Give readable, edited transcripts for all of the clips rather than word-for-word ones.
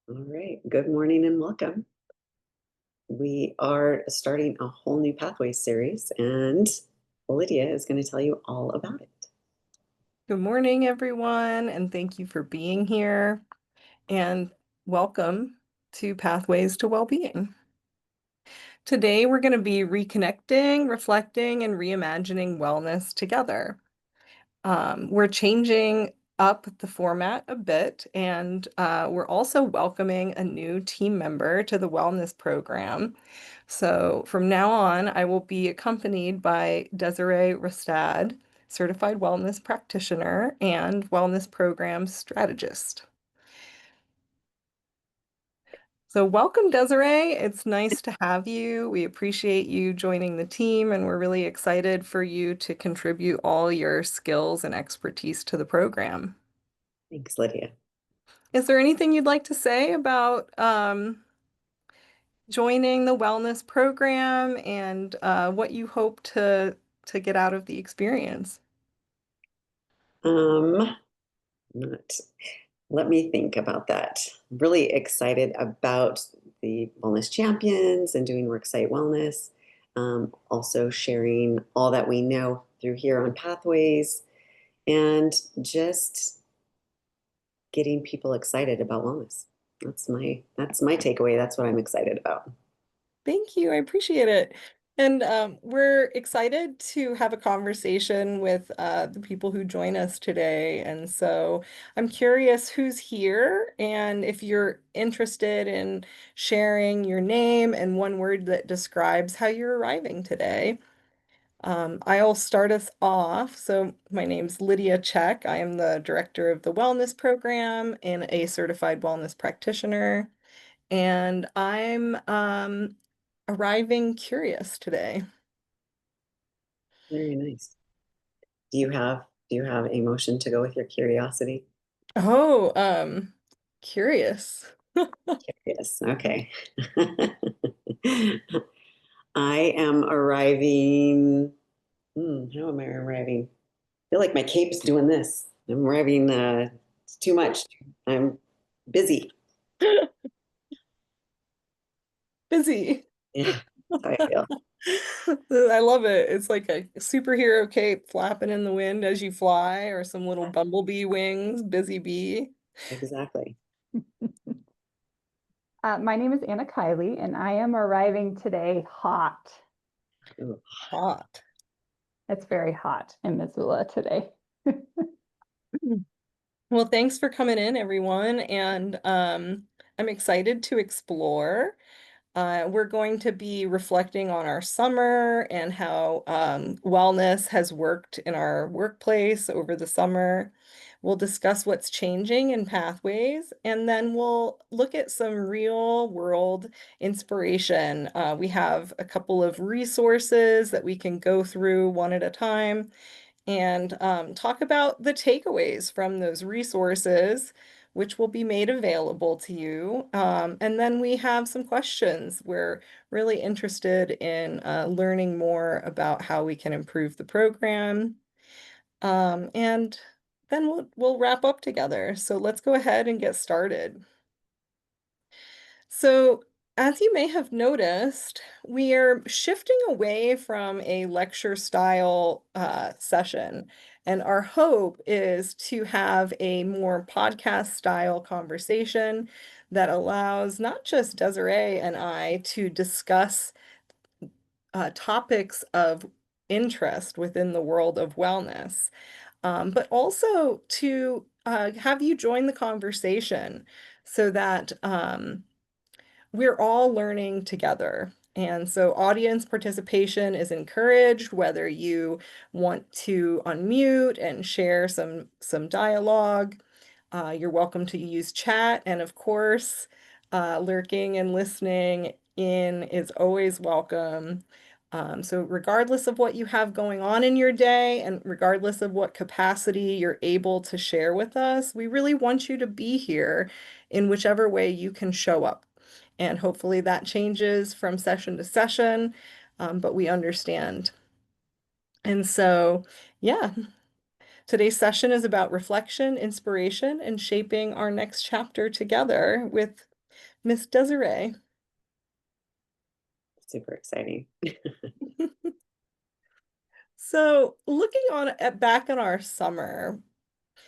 All right. Good morning and welcome. We are starting a whole new Pathways series, and Lydia is going to tell you all about it. Good morning, everyone, and thank you for being here. And welcome to Pathways to Wellbeing. Today, we're going to be reconnecting, reflecting, and reimagining wellness together. We're changing up the format a bit, and we're also welcoming a new team member to the wellness program. So from now on, I will be accompanied by Desiree Rastad, certified wellness practitioner and wellness program strategist. So welcome, Desiree. It's nice to have you. We appreciate you joining the team, and we're really excited for you to contribute all your skills and expertise to the program. Thanks, Lydia. Is there anything you'd like to say about joining the wellness program and what you hope to get out of the experience? Um, not, Let me think about that. Really excited about the Wellness Champions and doing Worksite Wellness. Also sharing all that we know through here on Pathways and just getting people excited about wellness. That's my takeaway. That's what I'm excited about. Thank you. I appreciate it. And we're excited to have a conversation with the people who join us today. And so I'm curious who's here and if you're interested in sharing your name and one word that describes how you're arriving today. I'll start us off. So my name's Lydia Check. I am the director of the wellness program and a certified wellness practitioner. And I'm arriving curious today. Very nice. Do you have a motion to go with your curiosity? Oh, curious. Yes. Okay. I am arriving. How am I arriving? I feel like my cape's doing this. I'm arriving. It's too much. I'm busy. Busy. Yeah, that's how I feel. I love it. It's like a superhero cape flapping in the wind as you fly, or some little bumblebee wings, busy bee. Exactly. My name is Anna Kiley, and I am arriving today hot. Ooh, Hot. It's very hot in Missoula today. Well, thanks for coming in, everyone. And I'm excited to explore. We're going to be reflecting on our summer and how wellness has worked in our workplace over the summer. We'll discuss what's changing in pathways, and then we'll look at some real world inspiration. We have a couple of resources that we can go through one at a time and talk about the takeaways from those resources, which will be made available to you. And then we have some questions. We're really interested in learning more about how we can improve the program. And then we'll wrap up together. So let's go ahead and get started. So, as you may have noticed, we are shifting away from a lecture style session, and our hope is to have a more podcast style conversation that allows not just Desiree and I to discuss topics of interest within the world of wellness, but also to have you join the conversation so that we're all learning together. And so audience participation is encouraged, whether you want to unmute and share some dialogue. You're welcome to use chat. And of course, lurking and listening in is always welcome. So regardless of what you have going on in your day and regardless of what capacity you're able to share with us, we really want you to be here in whichever way you can show up. And hopefully that changes from session to session, but we understand. And so, yeah, today's session is about reflection, inspiration, and shaping our next chapter together with Miss Desiree. Super exciting. So looking on at back on our summer,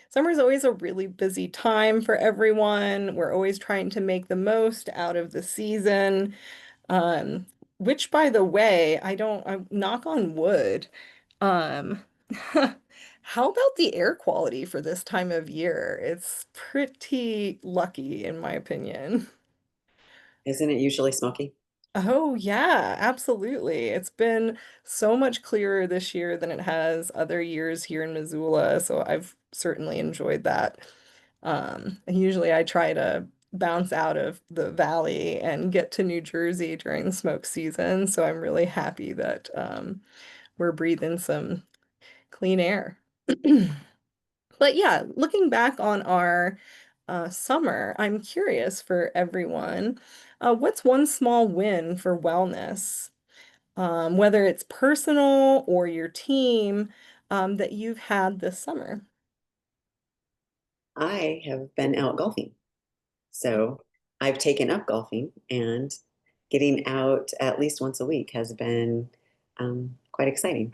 summer is always a really busy time for everyone. We're always trying to make the most out of the season. Um, which by the way, I knock on wood. Um, how about the air quality for this time of year? It's pretty lucky in my opinion. Isn't it usually smoky? Oh, yeah, absolutely. It's been so much clearer this year than it has other years here in Missoula, so I've certainly enjoyed that. And usually I try to bounce out of the valley and get to New Jersey during the smoke season, so I'm really happy that we're breathing some clean air. But yeah, looking back on our summer, I'm curious for everyone, what's one small win for wellness, whether it's personal or your team, that you've had this summer? I have been out golfing. So I've taken up golfing, and getting out at least once a week has been quite exciting.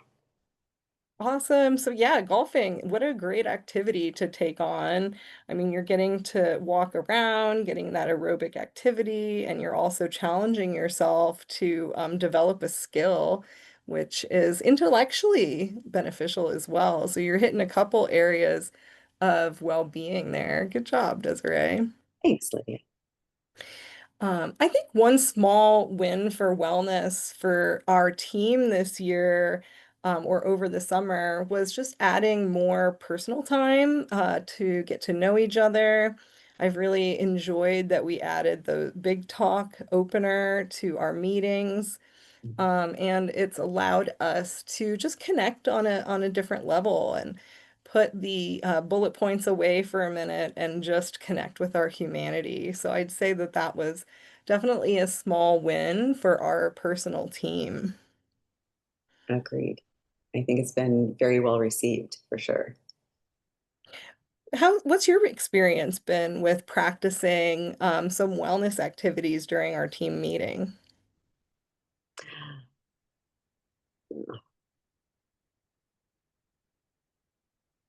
Awesome. So yeah, golfing, what a great activity to take on. I mean, you're getting to walk around, getting that aerobic activity, and you're also challenging yourself to develop a skill, which is intellectually beneficial as well. So you're hitting a couple areas of well-being there. Good job, Desiree. Thanks, Lydia. I think one small win for wellness for our team this year, or over the summer, was just adding more personal time to get to know each other. I've really enjoyed that we added the big talk opener to our meetings. And it's allowed us to just connect on a different level and put the bullet points away for a minute and just connect with our humanity. So I'd say that that was definitely a small win for our personal team. Agreed. I think it's been very well received for sure. What's your experience been with practicing some wellness activities during our team meeting?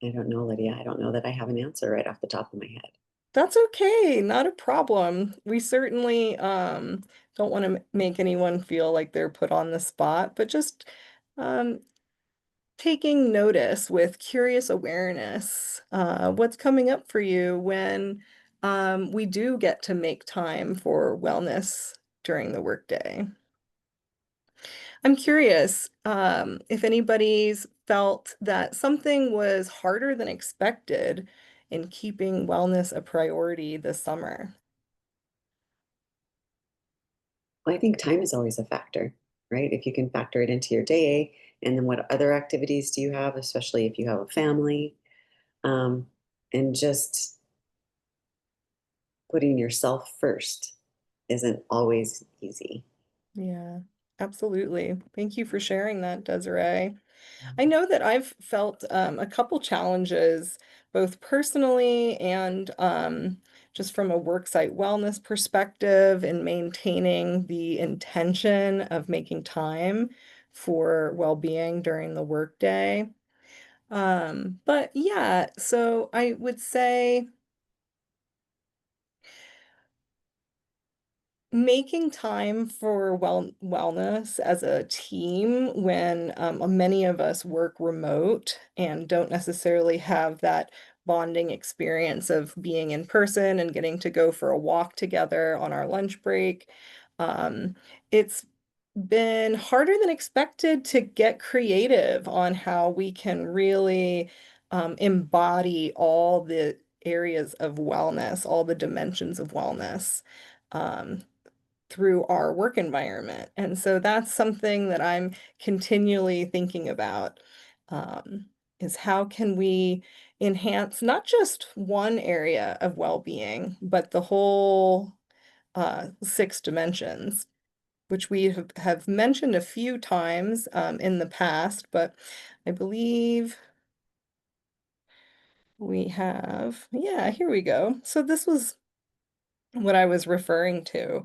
I don't know, Lydia. I don't know that I have an answer right off the top of my head. That's okay, not a problem. We certainly don't want to make anyone feel like they're put on the spot, but just um, taking notice with curious awareness. What's coming up for you when we do get to make time for wellness during the workday? I'm curious if anybody's felt that something was harder than expected in keeping wellness a priority this summer. Well, I think time is always a factor, right? If you can factor it into your day, and then what other activities do you have, especially if you have a family, um, and just putting yourself first isn't always easy. Yeah, absolutely. Thank you for sharing that, Desiree. I know that I've felt a couple challenges, both personally and just from a worksite wellness perspective, in maintaining the intention of making time for well-being during the workday. But yeah, so I would say making time for wellness as a team when many of us work remote and don't necessarily have that bonding experience of being in person and getting to go for a walk together on our lunch break. Um, it's been harder than expected to get creative on how we can really embody all the areas of wellness, all the dimensions of wellness. Um, through our work environment. And so that's something that I'm continually thinking about, um, is how can we enhance not just one area of well-being, but the whole six dimensions, which we have mentioned a few times in the past, but I believe we have, yeah, here we go. So this was what I was referring to,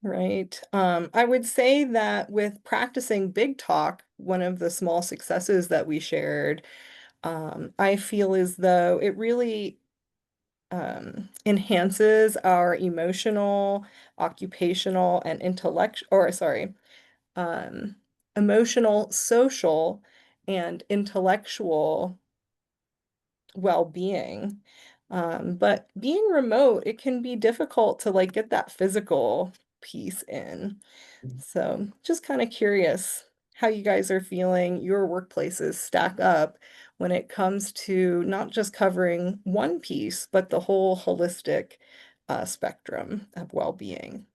right? I would say that with practicing big talk, one of the small successes that we shared, I feel as though it really enhances our emotional, occupational, and um, emotional, social, and intellectual well-being. But being remote, it can be difficult to like get that physical piece in. So just kind of curious how you guys are feeling your workplaces stack up when it comes to not just covering one piece, but the whole holistic spectrum of well-being.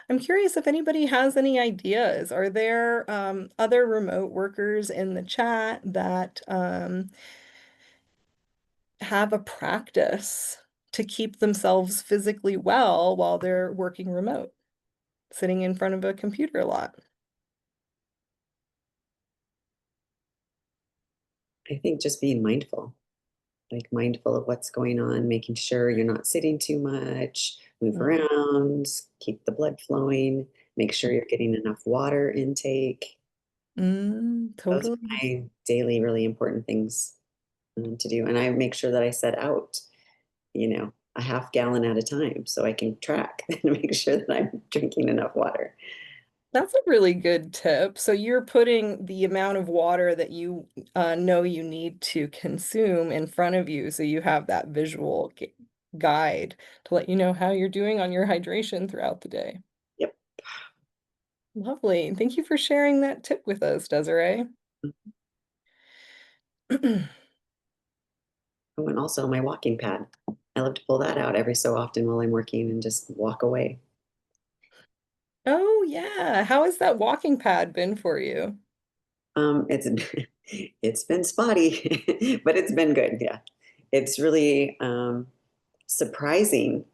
I'm curious if anybody has any ideas. Are there other remote workers in the chat that have a practice to keep themselves physically well while they're working remote, sitting in front of a computer a lot? I think just being mindful, like mindful of what's going on, making sure you're not sitting too much, move Mm, around, keep the blood flowing, make sure you're getting enough water intake. Those are totally. my daily, really important things to do. And I make sure that I set out, a half gallon at a time so I can track and make sure that I'm drinking enough water. That's a really good tip. So you're putting the amount of water that you know you need to consume in front of you, so you have that visual guide to let you know how you're doing on your hydration throughout the day. Yep. Lovely. Thank you for sharing that tip with us, Desiree. Oh, and also my walking pad. I love to pull that out every so often while I'm working and just walk away. Oh, yeah. How has that walking pad been for you? It's it's been spotty, but it's been good. Yeah, it's really surprising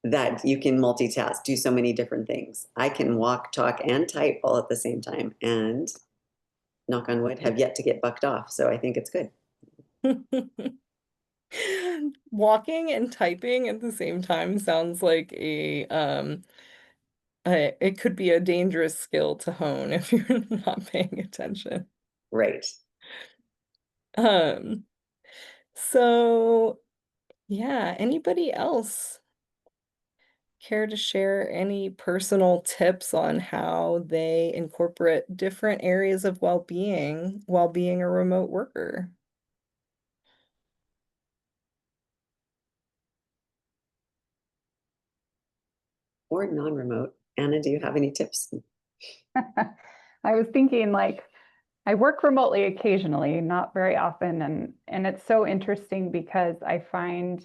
that you can multitask, do so many different things. I can walk, talk, and type all at the same time, and knock on wood, have yet to get bucked off. So I think it's good. Walking and typing at the same time sounds like it could be a dangerous skill to hone if you're not paying attention. Right. Um, so yeah, anybody else care to share any personal tips on how they incorporate different areas of well-being while being a remote worker? Or non-remote. Anna, do you have any tips? I was thinking like I work remotely occasionally, not very often, and it's so interesting because I find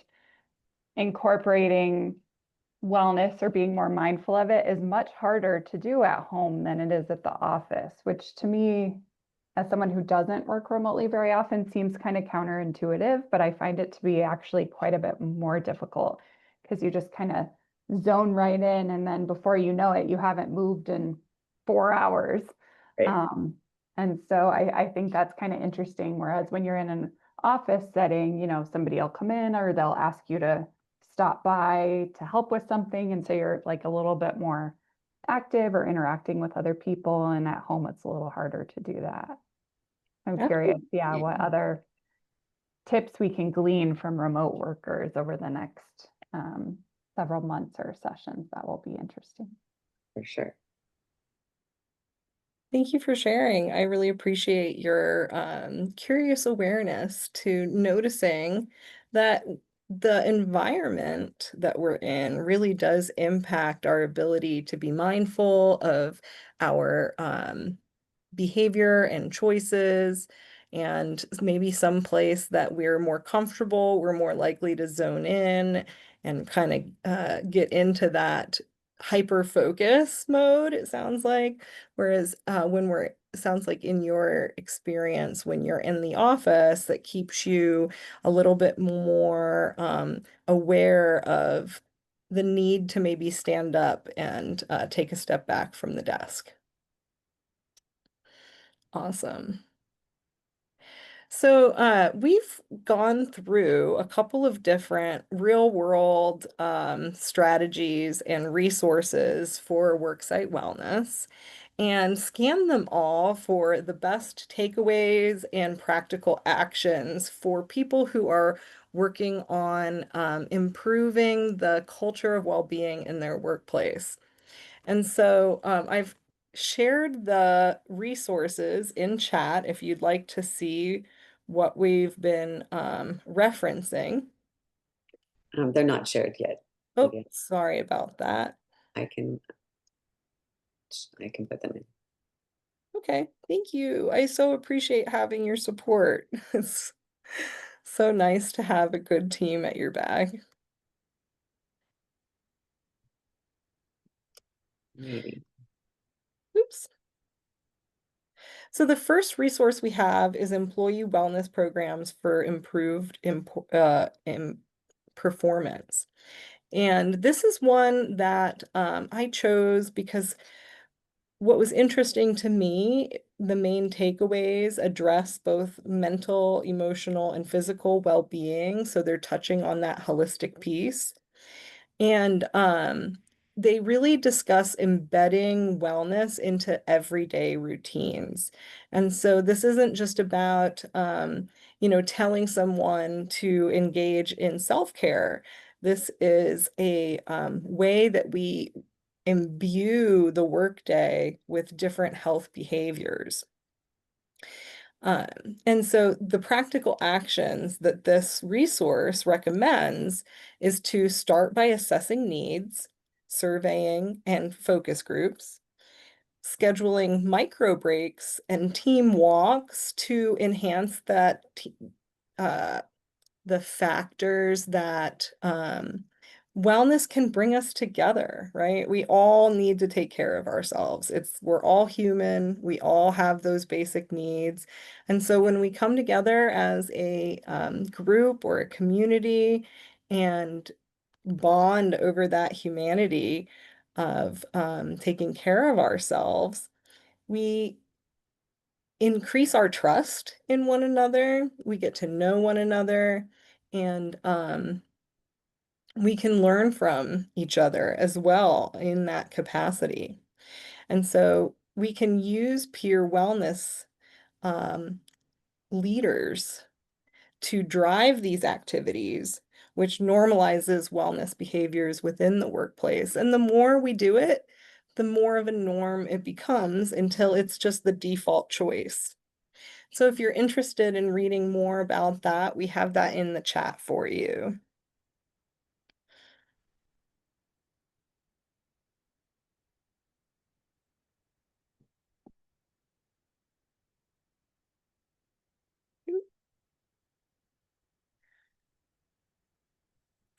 incorporating wellness or being more mindful of it is much harder to do at home than it is at the office, which to me, as someone who doesn't work remotely very often, seems kind of counterintuitive, but I find it to be actually quite a bit more difficult because you just kind of zone right in, and then before you know it, you haven't moved in 4 hours. Right. Um, and so I think that's kind of interesting. Whereas when you're in an office setting, somebody will come in or they'll ask you to stop by to help with something. And so you're like a little bit more active or interacting with other people. And at home, it's a little harder to do that. I'm curious, yeah, what Absolutely. other tips we can glean from remote workers over the next several months or sessions. That will be interesting. For sure. Thank you for sharing. I really appreciate your curious awareness to noticing that the environment that we're in really does impact our ability to be mindful of our behavior and choices, and maybe some place that we're more comfortable, we're more likely to zone in and kind of get into that hyper focus mode, it sounds like. Whereas when we're, it sounds like in your experience, when you're in the office, that keeps you a little bit more aware of the need to maybe stand up and take a step back from the desk. Awesome. So we've gone through a couple of different real world strategies and resources for worksite wellness and scanned them all for the best takeaways and practical actions for people who are working on improving the culture of well-being in their workplace. And so I've shared the resources in chat if you'd like to see what we've been referencing. They're not shared yet, Oh, Lydia. sorry about that. I can I can put them in. Okay, thank you. I so appreciate having your support. It's so nice to have a good team at your back. Maybe. Oops. So the first resource we have is employee wellness programs for improved performance. And this is one that I chose because what was interesting to me, the main takeaways address both mental, emotional, and physical well-being. So they're touching on that holistic piece. And they really discuss embedding wellness into everyday routines. And so this isn't just about, telling someone to engage in self-care. This is a way that we imbue the workday with different health behaviors. Um, and so the practical actions that this resource recommends is to start by assessing needs, surveying and focus groups, scheduling micro breaks and team walks to enhance uh, the factors that wellness can bring us together, right? We all need to take care of ourselves. We're all human. We all have those basic needs. And so when we come together as a group or a community and bond over that humanity of taking care of ourselves, we increase our trust in one another. We get to know one another, and we can learn from each other as well in that capacity. And so we can use peer wellness um, leaders to drive these activities, which normalizes wellness behaviors within the workplace. And the more we do it, the more of a norm it becomes until it's just the default choice. So if you're interested in reading more about that, we have that in the chat for you.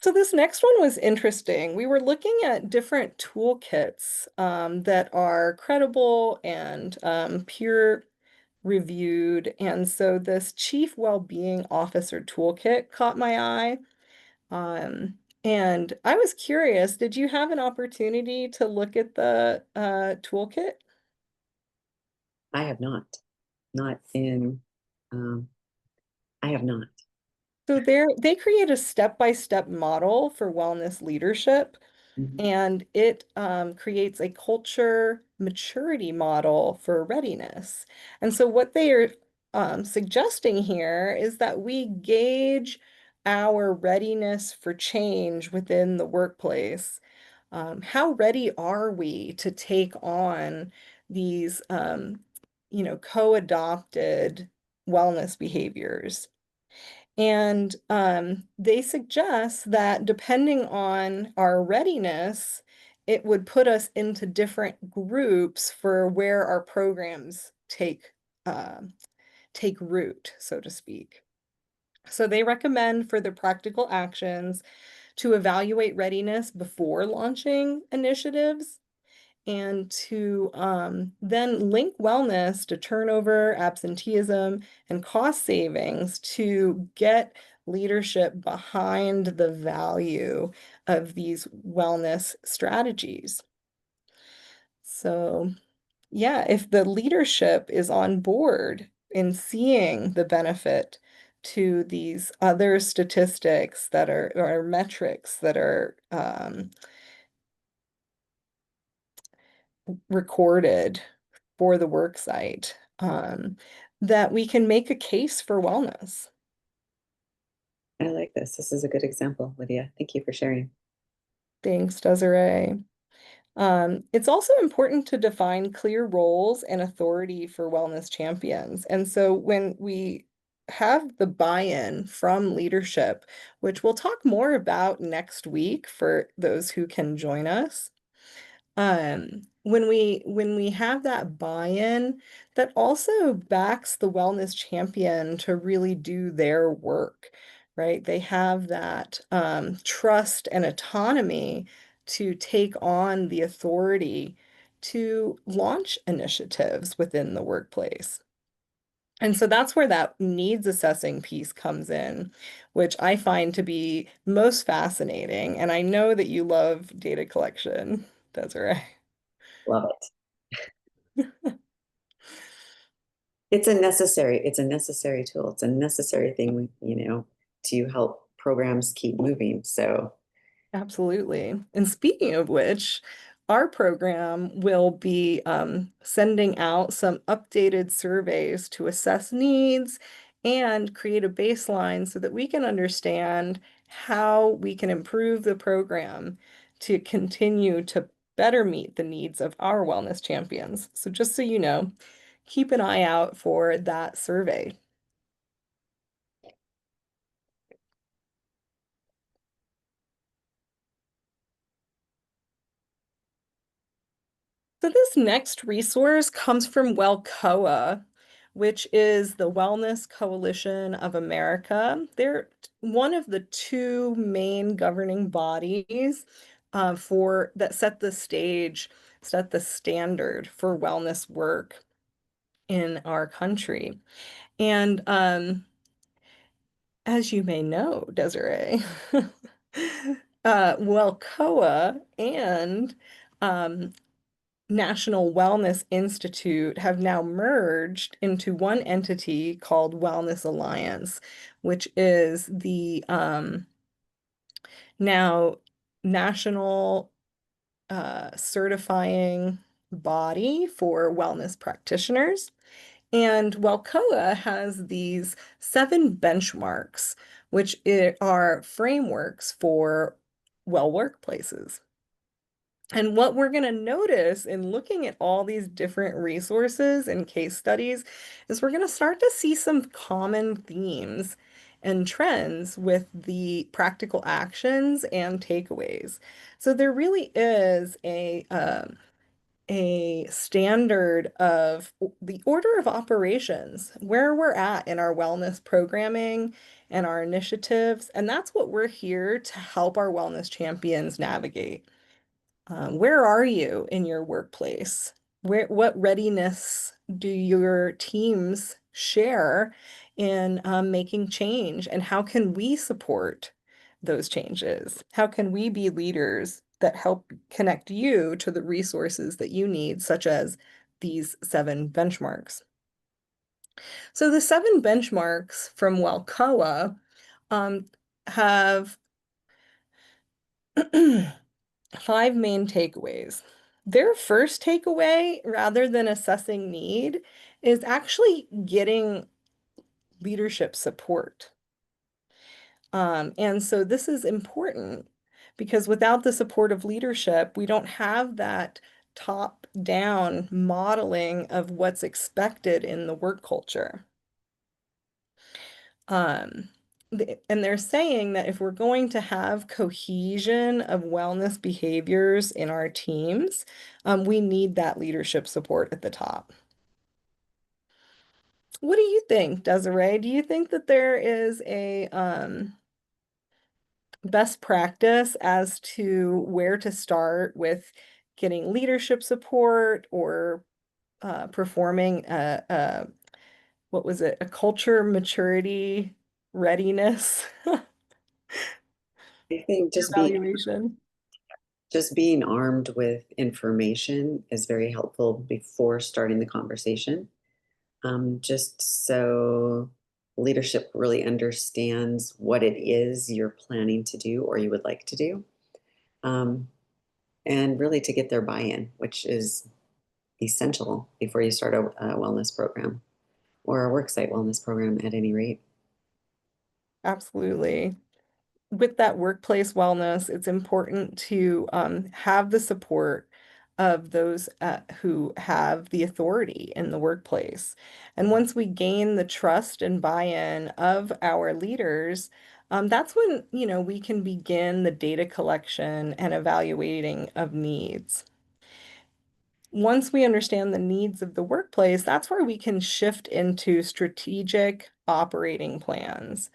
So this next one was interesting. We were looking at different toolkits that are credible and peer reviewed. And so this Chief Wellbeing Officer toolkit caught my eye. And I was curious, did you have an opportunity to look at the toolkit? I have not. Not in um, I have not. So they create a step-by-step model for wellness leadership, Mhm. and it creates a culture maturity model for readiness. And so what they are suggesting here is that we gauge our readiness for change within the workplace. How ready are we to take on these, co-adopted wellness behaviors? And they suggest that depending on our readiness, it would put us into different groups for where our programs take root, so to speak. So they recommend for the practical actions to evaluate readiness before launching initiatives and to then link wellness to turnover, absenteeism, and cost savings to get leadership behind the value of these wellness strategies. So, yeah, if the leadership is on board in seeing the benefit to these other statistics that are or metrics that are recorded for the work site, that we can make a case for wellness. I like this. This is a good example, Lydia. Thank you for sharing. Thanks, Desiree. It's also important to define clear roles and authority for wellness champions. And so when we have the buy-in from leadership, which we'll talk more about next week for those who can join us, when we have that buy-in, that also backs the wellness champion to really do their work, right? They have that trust and autonomy to take on the authority to launch initiatives within the workplace. And so that's where that needs assessing piece comes in, which I find to be most fascinating. And I know that you love data collection, Desiree. Love it. It's a necessary tool. It's a necessary thing, to help programs keep moving. So Absolutely. And speaking of which, our program will be sending out some updated surveys to assess needs and create a baseline so that we can understand how we can improve the program to continue to better meet the needs of our wellness champions. So just so you know, keep an eye out for that survey. So this next resource comes from WellCoA, which is the Wellness Coalition of America. They're one of the two main governing bodies for that set the stage, set the standard for wellness work in our country. And as you may know, Desiree, WellCoA and National Wellness Institute have now merged into one entity called Wellness Alliance, which is the now national certifying body for wellness practitioners. And Wellcoa has these 7 benchmarks, which are frameworks for well workplaces. And what we're going to notice in looking at all these different resources and case studies is we're going to start to see some common themes and trends with the practical actions and takeaways. So there really is a standard of the order of operations, where we're at in our wellness programming and our initiatives. And that's what we're here to help our wellness champions navigate. Where are you in your workplace? What readiness do your teams share in making change? And how can we support those changes? How can we be leaders that help connect you to the resources that you need, such as these 7 benchmarks? So the 7 benchmarks from Wellcoa have 5 main takeaways. Their first takeaway, rather than assessing need, is actually getting leadership support. And so this is important because without the support of leadership, we don't have that top-down modeling of what's expected in the work culture. Um, and they're saying that if we're going to have cohesion of wellness behaviors in our teams, we need that leadership support at the top. What do you think, Desiree? Do you think that there is a best practice as to where to start with getting leadership support or performing what was it, a culture maturity readiness I think evaluation? just being armed with information is very helpful before starting the conversation. just so leadership really understands what it is you're planning to do or you would like to do. Um, and really to get their buy-in, which is essential before you start a wellness program or a worksite wellness program at any rate. Absolutely. With that workplace wellness, it's important to have the support of those who have the authority in the workplace. And once we gain the trust and buy-in of our leaders, that's when, we can begin the data collection and evaluating of needs. Once we understand the needs of the workplace, that's where we can shift into strategic operating plans,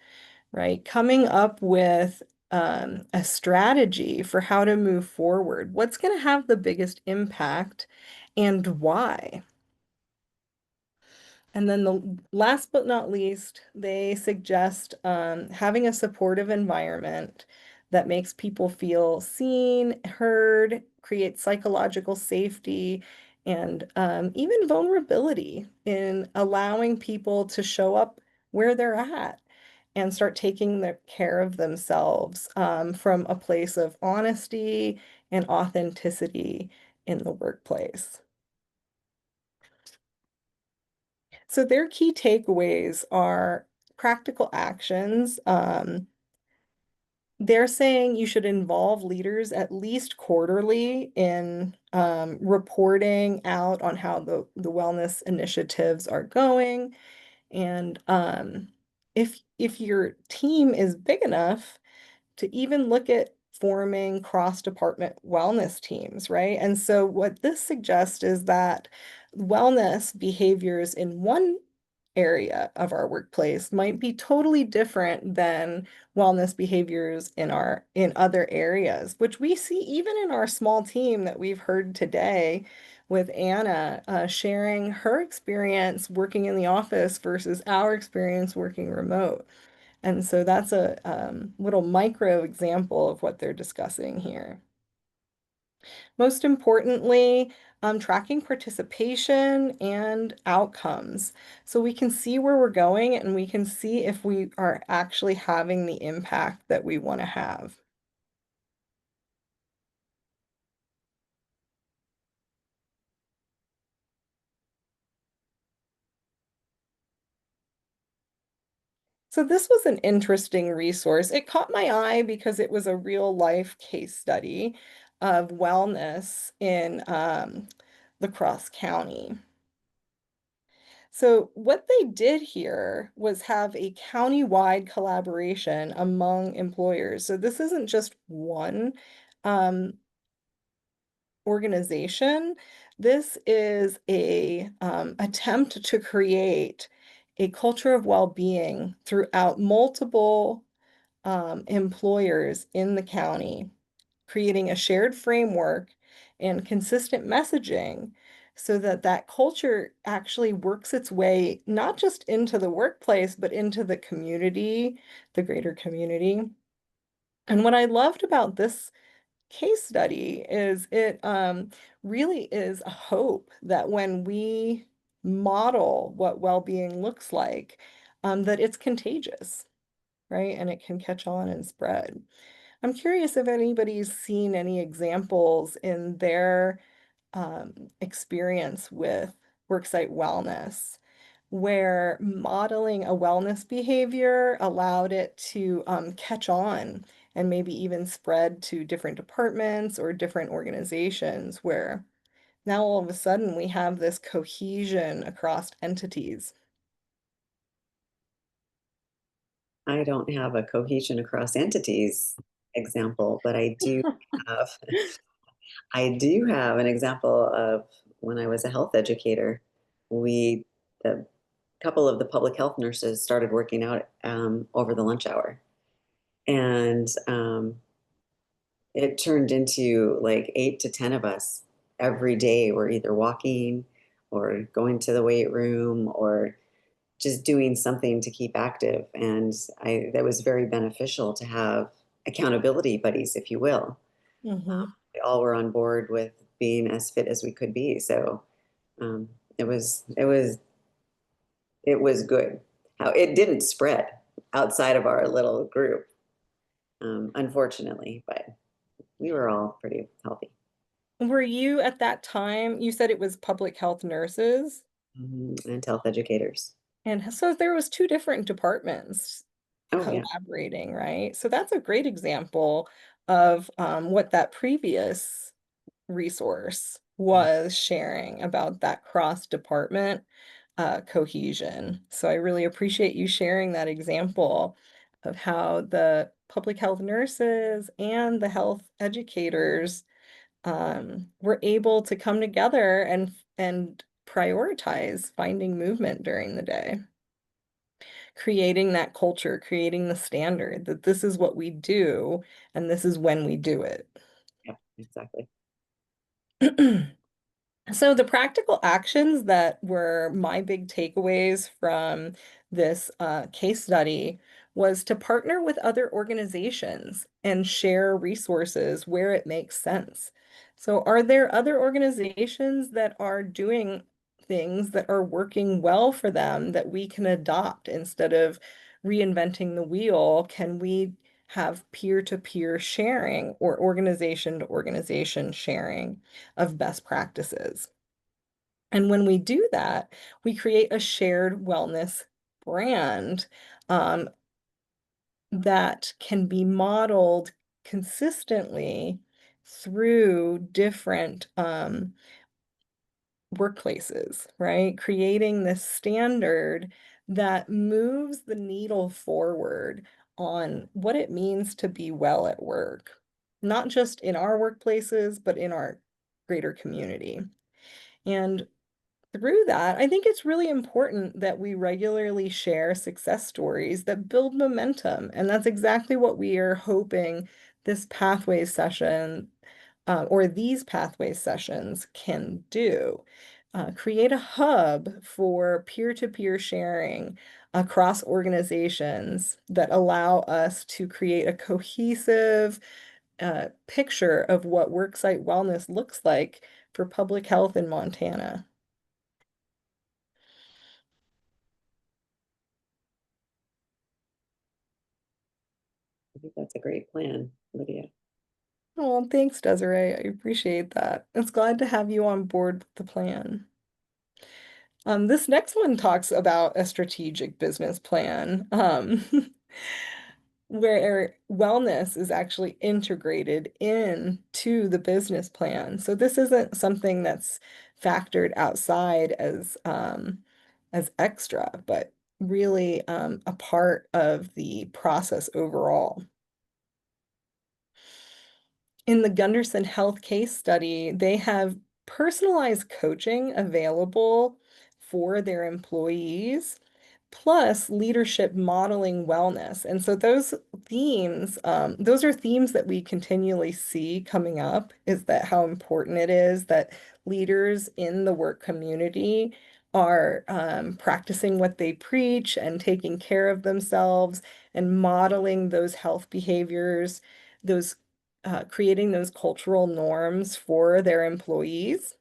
right? Coming up with a strategy for how to move forward. What's going to have the biggest impact and why? And then the last but not least, they suggest having a supportive environment that makes people feel seen, heard, creates psychological safety, and even vulnerability in allowing people to show up where they're at and start taking the care of themselves from a place of honesty and authenticity in the workplace. So their key takeaways are practical actions. They're saying you should involve leaders at least quarterly in reporting out on how the wellness initiatives are going. And if your team is big enough, to even look at forming cross-department wellness teams, right? And so what this suggests is that wellness behaviors in one area of our workplace might be totally different than wellness behaviors in other areas, which we see even in our small team that we've heard today with Anna sharing her experience working in the office versus our experience working remote. And so that's a little micro example of what they're discussing here. Most importantly, tracking participation and outcomes. So we can see where we're going and we can see if we are actually having the impact that we want to have. So this was an interesting resource. It caught my eye because it was a real life case study of wellness in La Crosse County. So what they did here was have a county-wide collaboration among employers. So this isn't just one um, organization. This is a attempt to create a culture of well-being throughout multiple employers in the county, creating a shared framework and consistent messaging so that that culture actually works its way not just into the workplace, but into the community, the greater community. And what I loved about this case study is it really is a hope that when we model what well-being looks like, that it's contagious, right? And it can catch on and spread. I'm curious if anybody's seen any examples in their experience with worksite wellness where modeling a wellness behavior allowed it to catch on and maybe even spread to different departments or different organizations where now all of a sudden we have this cohesion across entities. I don't have a cohesion across entities example, but have I do have an example of when I was a health educator. The couple of the public health nurses started working out over the lunch hour, and it turned into like 8 to 10 of us every day. We're either walking or going to the weight room or just doing something to keep active. And that was very beneficial to have accountability buddies, if you will. Hmm. We all were on board with being as fit as we could be. So it was it was good. How it didn't spread outside of our little group, unfortunately, but we were all pretty healthy. Were you at that time, you said it was public health nurses, And health educators. and so there was two different departments Oh, yeah. collaborating, right? So that's a great example of what that previous resource was sharing about that cross-department cohesion. So I really appreciate you sharing that example of how the public health nurses and the health educators were able to come together and prioritize finding movement during the day, creating that culture, creating the standard that this is what we do and this is when we do it. Yeah, exactly. So the practical actions that were my big takeaways from this case study was to partner with other organizations and share resources where it makes sense. So are there other organizations that are doing things that are working well for them that we can adopt instead of reinventing the wheel? Can we have peer-to-peer sharing or organization-to-organization sharing of best practices? And when we do that, we create a shared wellness brand um, that can be modeled consistently through different workplaces, right? Creating this standard that moves the needle forward on what it means to be well at work, not just in our workplaces, but in our greater community. And through that, I think it's really important that we regularly share success stories that build momentum. And that's exactly what we are hoping this pathways session or these pathways sessions can do. Create a hub for peer-to-peer sharing across organizations that allow us to create a cohesive picture of what worksite wellness looks like for public health in Montana. I think that's a great plan, Lydia. Oh, thanks, Desiree. I appreciate that. It's glad to have you on board with the plan. This next one talks about a strategic business plan, where wellness is actually integrated into the business plan. So this isn't something that's factored outside as extra, but really a part of the process overall. In the Gunderson Health case study, they have personalized coaching available for their employees, plus leadership modeling wellness. And so those are themes that we continually see coming up, is that how important it is that leaders in the work community are practicing what they preach and taking care of themselves and modeling those health behaviors, those creating those cultural norms for their employees.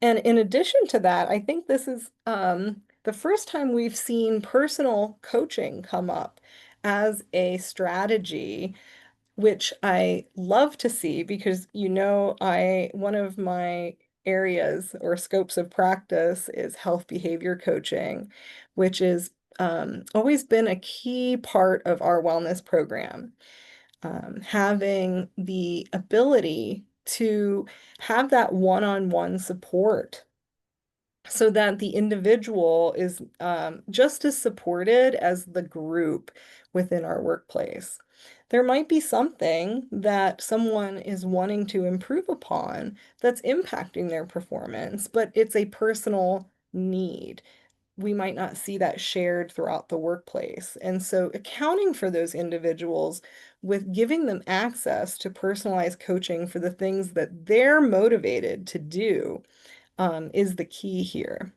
And in addition to that, I think this is the first time we've seen personal coaching come up as a strategy, which I love to see because, one of my areas or scopes of practice is health behavior coaching, which is always been a key part of our wellness program. Having the ability to have that one-on-one support so that the individual is just as supported as the group within our workplace. There might be something that someone is wanting to improve upon that's impacting their performance, but it's a personal need. We might not see that shared throughout the workplace. And so accounting for those individuals with giving them access to personalized coaching for the things that they're motivated to do is the key here.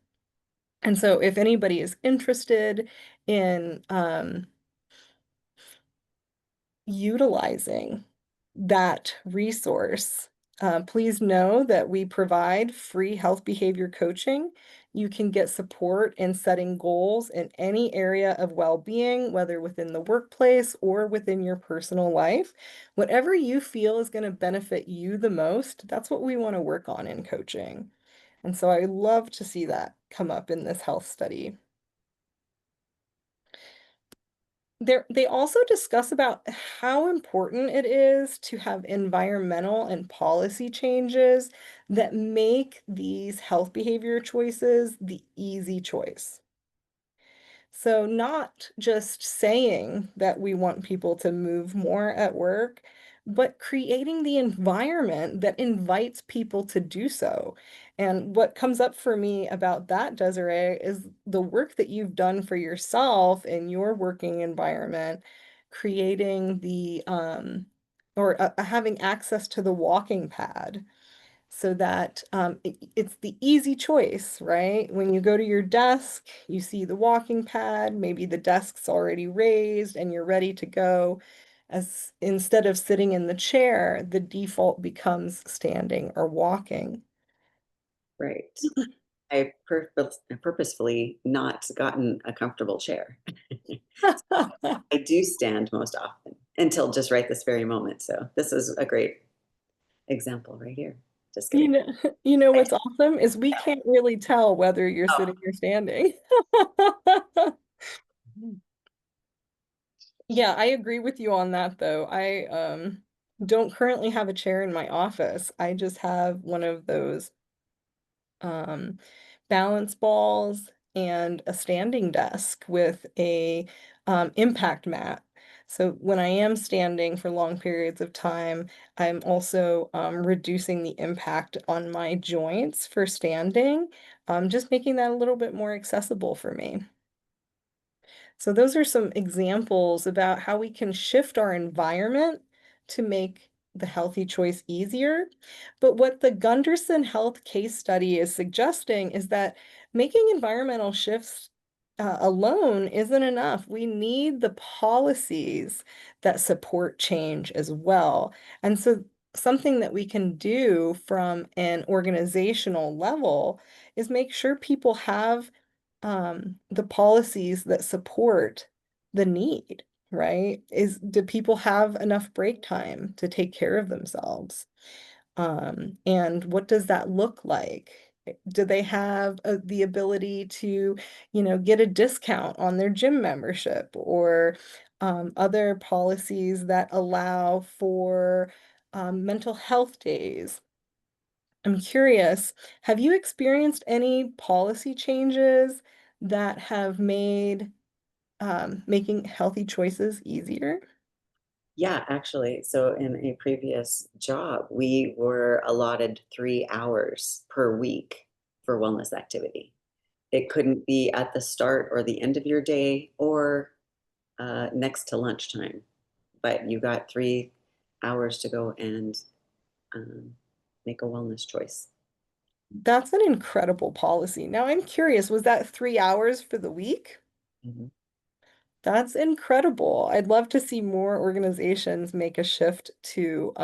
And so if anybody is interested in utilizing that resource, Please know that we provide free health behavior coaching. You can get support in setting goals in any area of well-being, whether within the workplace or within your personal life. Whatever you feel is going to benefit you the most, that's what we want to work on in coaching. And so I love to see that come up in this health study. They also discuss about how important it is to have environmental and policy changes that make these health behavior choices the easy choice. So not just saying that we want people to move more at work, but creating the environment that invites people to do so. And what comes up for me about that, Desiree, is the work that you've done for yourself in your working environment, creating the or having access to the walking pad so that it's the easy choice, right? When you go to your desk, you see the walking pad, maybe the desk's already raised and you're ready to go. As instead of sitting in the chair, the default becomes standing or walking. Right. Purposefully not gotten a comfortable chair. I do stand most often until just right this very moment. So this is a great example right here. Just You kidding. know, you know what's awesome is we can't really tell whether you're sitting or standing. Yeah, I agree with you on that though. I don't currently have a chair in my office. I just have one of those um balance balls and a standing desk with a impact mat. So when I am standing for long periods of time, I'm also reducing the impact on my joints for standing, just making that a little bit more accessible for me. So those are some examples about how we can shift our environment to make the healthy choice easier. But what the Gunderson Health case study is suggesting is that making environmental shifts alone isn't enough. We need the policies that support change as well. And so something that we can do from an organizational level is make sure people have the policies that support the need, right? Do people have enough break time to take care of themselves? And what does that look like? Do they have the ability to, get a discount on their gym membership or other policies that allow for mental health days? I'm curious, have you experienced any policy changes that have made making healthy choices easier? Yeah, actually. So in a previous job, we were allotted 3 hours per week for wellness activity. It couldn't be at the start or the end of your day or next to lunchtime, but you got 3 hours to go and um, make a wellness choice. That's an incredible policy. Now I'm curious, was that 3 hours for the week? Mhm. That's incredible. I'd love to see more organizations make a shift to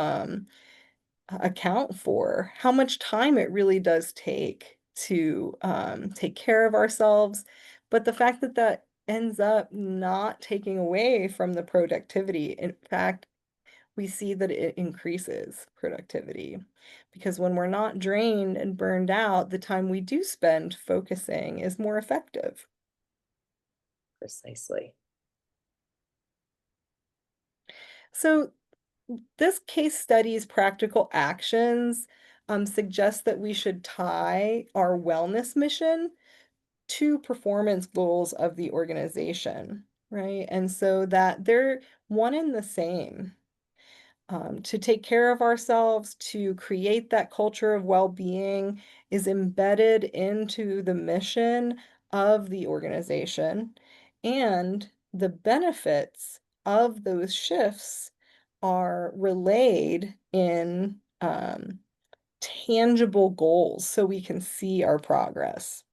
account for how much time it really does take to take care of ourselves, but the fact that that ends up not taking away from the productivity. In fact, we see that it increases productivity because when we're not drained and burned out, the time we do spend focusing is more effective. Precisely. So this case study's practical actions suggest that we should tie our wellness mission to performance goals of the organization, right? And so that they're one and the same. To take care of ourselves, to create that culture of well-being is embedded into the mission of the organization, and the benefits of those shifts are relayed in tangible goals so we can see our progress.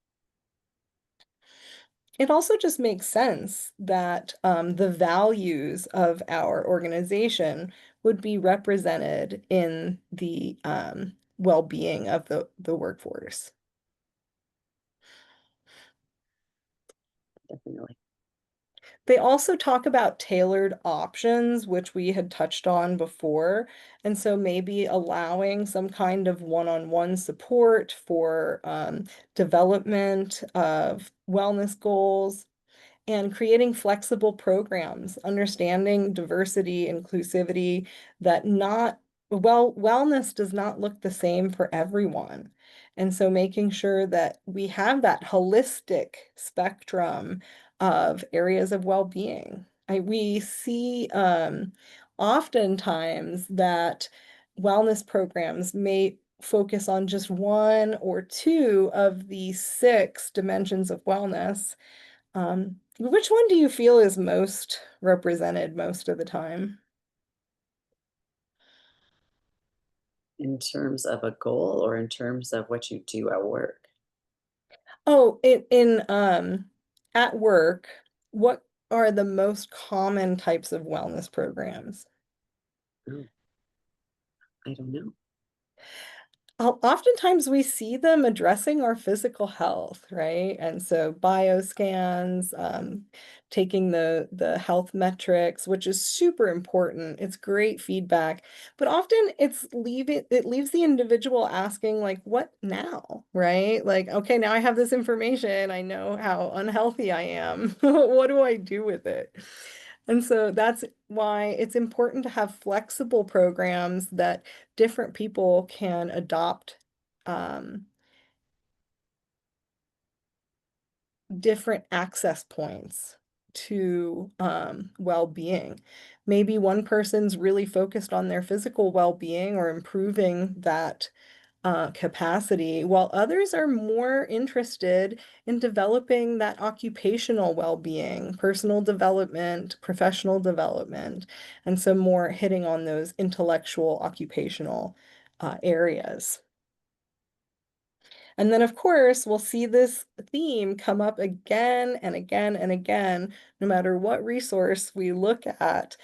it also just makes sense that the values of our organization would be represented in the well-being of the workforce. Definitely. They also talk about tailored options, which we had touched on before. And so maybe allowing some kind of one-on-one support for development of wellness goals and creating flexible programs, understanding diversity, inclusivity, that not, well, wellness does not look the same for everyone. And so making sure that we have that holistic spectrum of areas of well-being. We see oftentimes that wellness programs may focus on just one or two of the six dimensions of wellness. Which one do you feel is most represented most of the time? In terms of a goal or in terms of what you do at work? Oh, at work, what are the most common types of wellness programs? Oh, I don't know. Oftentimes we see them addressing our physical health, right? And so bioscans, taking the health metrics, which is super important. It's great feedback, but often it leaves the individual asking like, what now, right? Like, okay, now I have this information. I know how unhealthy I am. What do I do with it? And so that's why it's important to have flexible programs that different people can adopt um, different access points to well-being. Maybe one person's really focused on their physical well-being or improving that capacity, while others are more interested in developing that occupational well-being, personal development, professional development, and so more hitting on those intellectual, occupational areas. And then, of course, we'll see this theme come up again and again and again, no matter what resource we look at.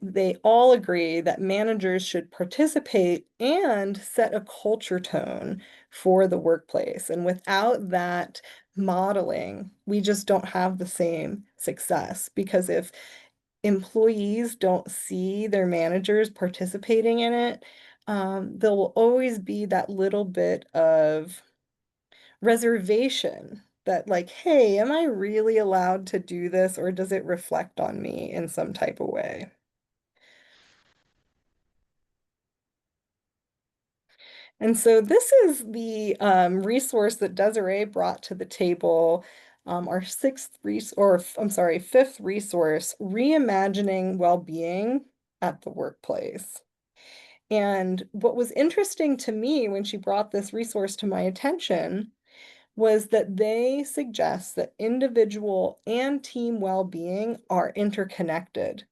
They all agree that managers should participate and set a culture tone for the workplace. And without that modeling, we just don't have the same success. Because if employees don't see their managers participating in it, there will always be that little bit of reservation that, like, hey, am I really allowed to do this, or does it reflect on me in some type of way? And so this is the resource that Desiree brought to the table, our fifth resource, Reimagining Wellbeing at the Workplace. And what was interesting to me when she brought this resource to my attention was that they suggest that individual and team well-being are interconnected.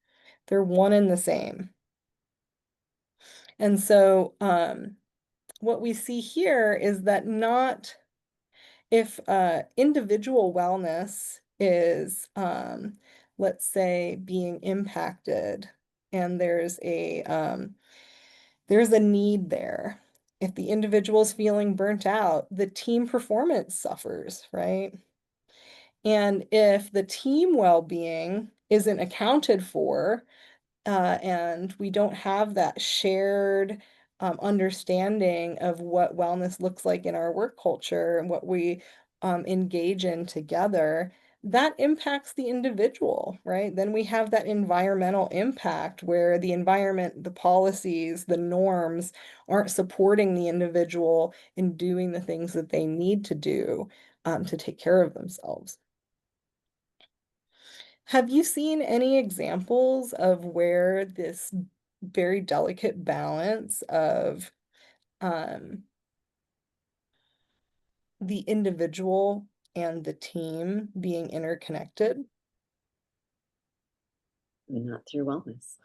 They're one and the same. And so what we see here is that not if individual wellness is, let's say, being impacted and there's a need there. If the individual is feeling burnt out, the team performance suffers, right? And if the team well-being isn't accounted for, and we don't have that shared understanding of what wellness looks like in our work culture and what we engage in together, that impacts the individual, right? Then we have that environmental impact where the environment, the policies, the norms aren't supporting the individual in doing the things that they need to do to take care of themselves. Have you seen any examples of where this very delicate balance of um, the individual and the team being interconnected? Not through wellness.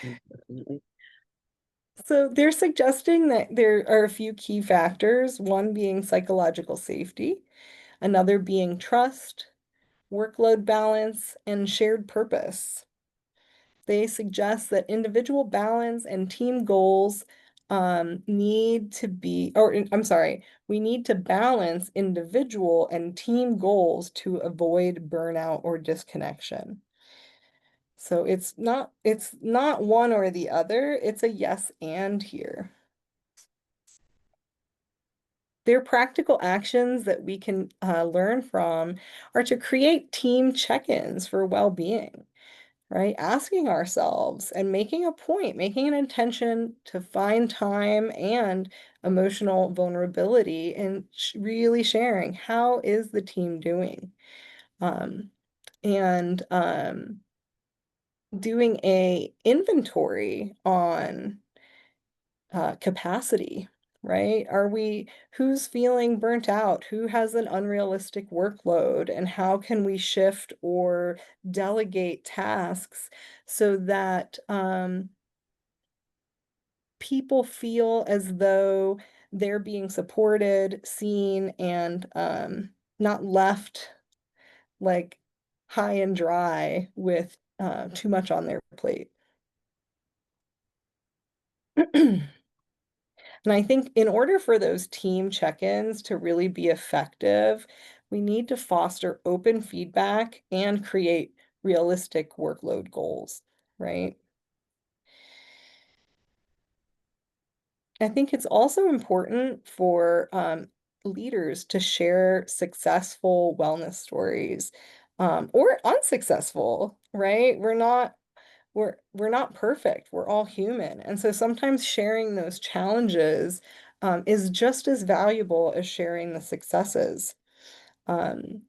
Definitely. So they're suggesting that there are a few key factors, one being psychological safety. Another being trust, workload balance, and shared purpose. They suggest that individual balance and team goals need to be, or I'm sorry, we need to balance individual and team goals to avoid burnout or disconnection. So it's not one or the other, it's a yes and here. Their practical actions that we can learn from are to create team check-ins for well-being, right? Asking ourselves and making a point, making an intention to find time and emotional vulnerability and really sharing how is the team doing? Um, and doing a inventory on capacity, right? Who's feeling burnt out? Who has an unrealistic workload? And how can we shift or delegate tasks so that people feel as though they're being supported, seen, and not left like high and dry with too much on their plate. And I think in order for those team check-ins to really be effective, we need to foster open feedback and create realistic workload goals, right? I think it's also important for leaders to share successful wellness stories or unsuccessful, right? We're not perfect. We're all human. And so sometimes sharing those challenges is just as valuable as sharing the successes. Um,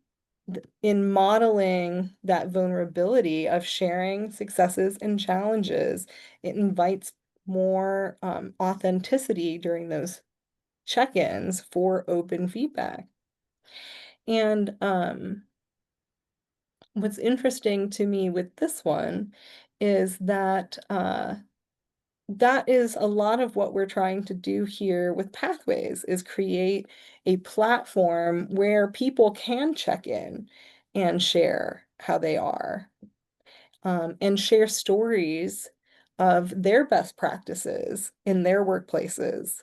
in modeling that vulnerability of sharing successes and challenges, it invites more authenticity during those check-ins for open feedback. And what's interesting to me with this one is that that is a lot of what we're trying to do here with Pathways is create a platform where people can check in and share how they are, and share stories of their best practices in their workplaces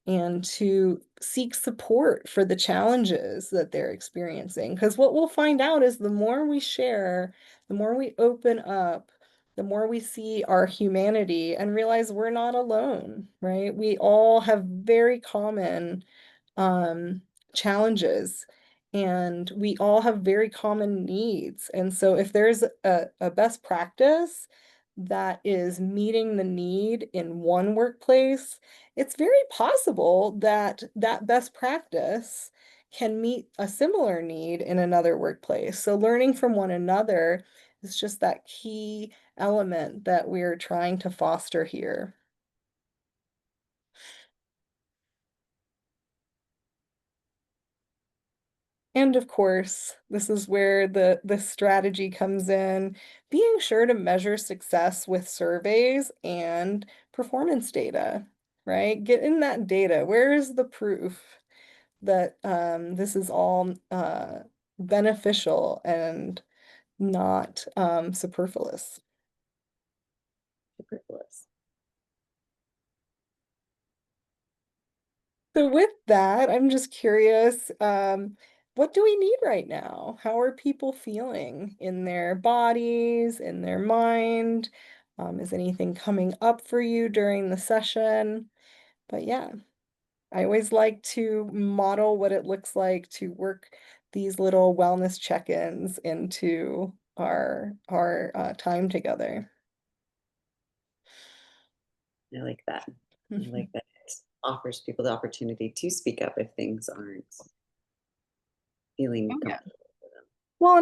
and to seek support for the challenges that they're experiencing. Because what we'll find out is the more we share, the more we open up, the more we see our humanity and realize we're not alone, right? We all have very common um, challenges and we all have very common needs. And so if there's a best practice that is meeting the need in one workplace, it's very possible that that best practice can meet a similar need in another workplace. So learning from one another is just that key element that we're trying to foster here. And of course, this is where the strategy comes in, being sure to measure success with surveys and performance data, right? Get in that data. Where is the proof that this is all beneficial and not superfluous? Superfluous. So with that, I'm just curious, what do we need right now? How are people feeling in their bodies, in their mind? Is anything coming up for you during the session? But yeah, I always like to model what it looks like to work these little wellness check-ins into our time together. I like that. I like that it offers people the opportunity to speak up if things aren't feeling Oh, yeah. comfortable for them. Well,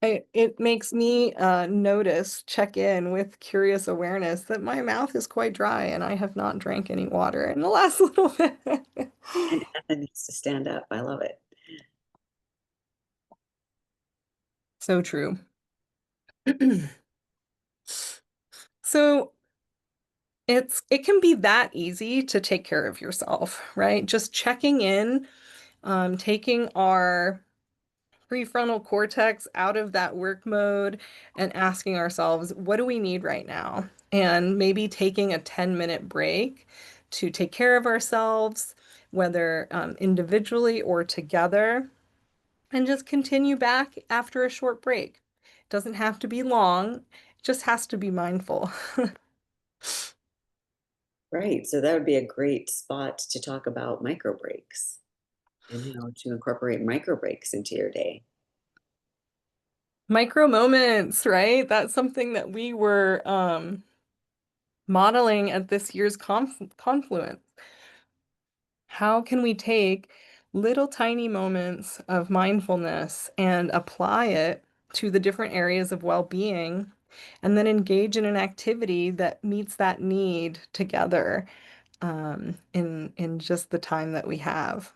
and it makes me notice, check in with curious awareness that my mouth is quite dry and I have not drank any water in the last little bit. And Anna needs to stand up. I love it. So true. So it can be that easy to take care of yourself, right? Just checking in taking our prefrontal cortex out of that work mode and asking ourselves, what do we need right now? And maybe taking a 10-minute break to take care of ourselves, whether individually or together, and just continue back after a short break. It doesn't have to be long, it just has to be mindful. Right. So that would be a great spot to talk about micro breaks and how to incorporate micro breaks into your day. Micro moments, right? That's something that we were modeling at this year's confluence. How can we take little tiny moments of mindfulness and apply it to the different areas of well-being and then engage in an activity that meets that need together in just the time that we have?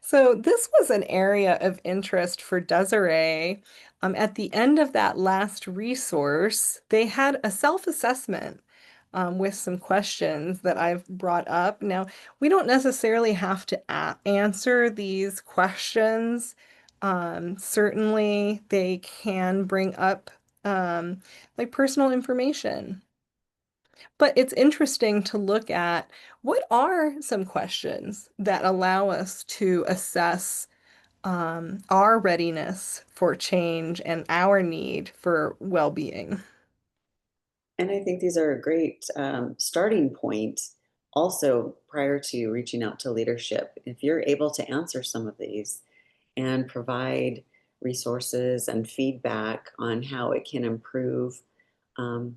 So this was an area of interest for Desiree. At the end of that last resource, they had a self-assessment with some questions that I've brought up. Now, we don't necessarily have to answer these questions. Certainly, they can bring up like personal information. But it's interesting to look at what are some questions that allow us to assess our readiness for change and our need for well-being. And I think these are a great starting point also prior to reaching out to leadership. If you're able to answer some of these and provide resources and feedback on how it can improve um,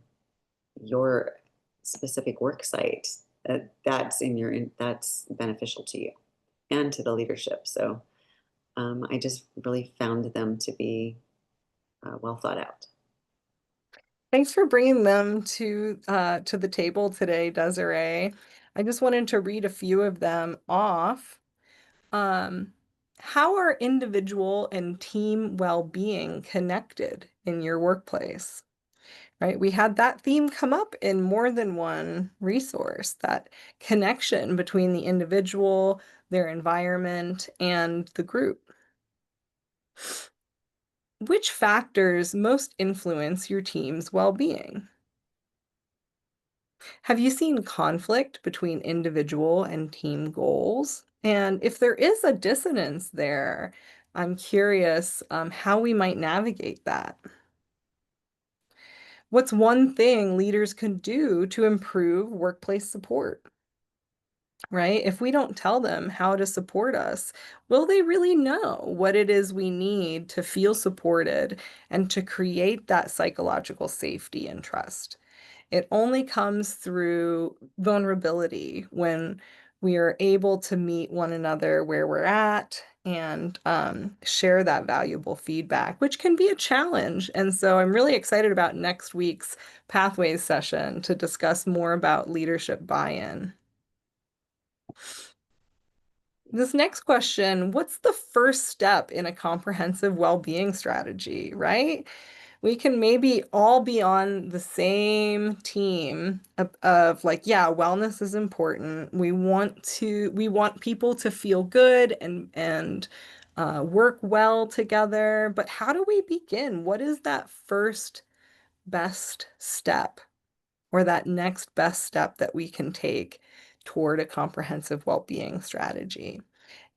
your specific work site, that's beneficial to you and to the leadership. So I just really found them to be well thought out. Thanks for bringing them to the table today, Desiree. I just wanted to read a few of them off. Um, how are individual and team well-being connected in your workplace? Right? We had that theme come up in more than one resource, that connection between the individual, their environment, and the group. Which factors most influence your team's well-being? Have you seen conflict between individual and team goals? And if there is a dissonance there, I'm curious how we might navigate that. What's one thing leaders can do to improve workplace support? Right? If we don't tell them how to support us, will they really know what it is we need to feel supported and to create that psychological safety and trust? It only comes through vulnerability when we are able to meet one another where we're at and share that valuable feedback, which can be a challenge. And so I'm really excited about next week's Pathways session to discuss more about leadership buy-in. This next question, what's the first step in a comprehensive well-being strategy, right? We can maybe all be on the same team of like, yeah, wellness is important. We want people to feel good and work well together. But how do we begin? What is that first best step or that next best step that we can take toward a comprehensive well-being strategy?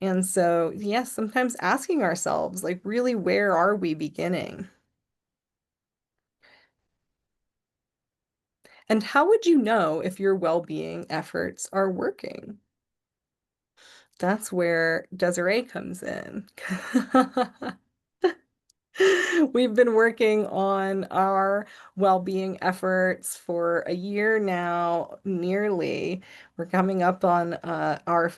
And so, yes, sometimes asking ourselves, like, really, where are we beginning? And how would you know if your well-being efforts are working? That's where Desiree comes in. We've been working on our well-being efforts for a year now, nearly. We're coming up on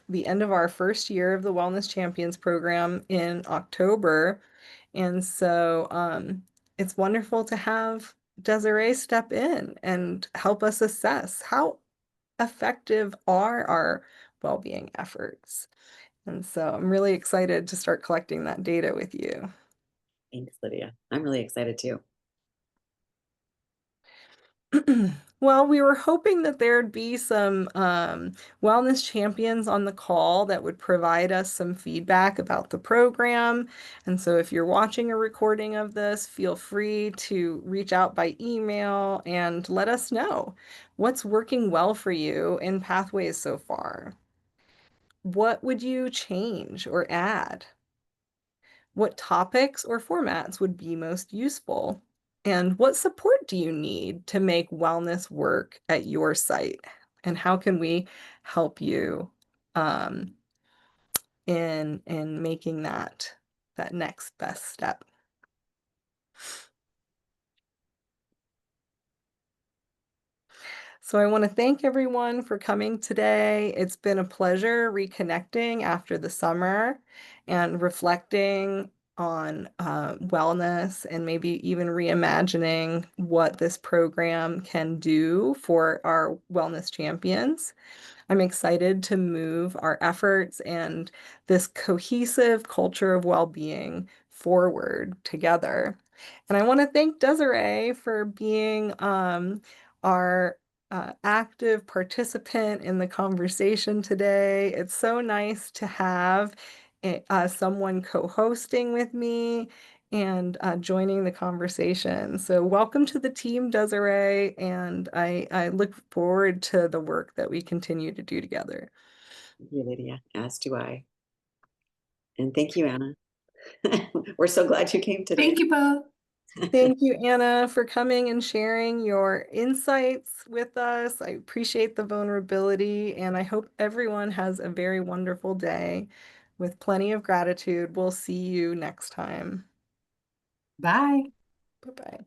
the end of our first year of the Wellness Champions program in October. And so it's wonderful to have Desiree step in and help us assess how effective are our well-being efforts. And so I'm really excited to start collecting that data with you. Thanks, Lydia. I'm really excited too. Well, we were hoping that there'd be some wellness champions on the call that would provide us some feedback about the program. And so if you're watching a recording of this, feel free to reach out by email and let us know what's working well for you in Pathways so far. What would you change or add? What topics or formats would be most useful? And what support do you need to make wellness work at your site? And how can we help you um, in making that next best step? So I want to thank everyone for coming today. It's been a pleasure reconnecting after the summer and reflecting on wellness and maybe even reimagining what this program can do for our wellness champions. I'm excited to move our efforts and this cohesive culture of well-being forward together. And I want to thank Desiree for being our active participant in the conversation today. It's so nice to have someone co-hosting with me and joining the conversation. So welcome to the team, Desiree, and I look forward to the work that we continue to do together. Thank you, Lydia, as do I. And thank you, Anna. We're so glad you came today. Thank you both. Thank you, Anna, for coming and sharing your insights with us. I appreciate the vulnerability, and I hope everyone has a very wonderful day with plenty of gratitude. We'll see you next time. Bye. Bye-bye.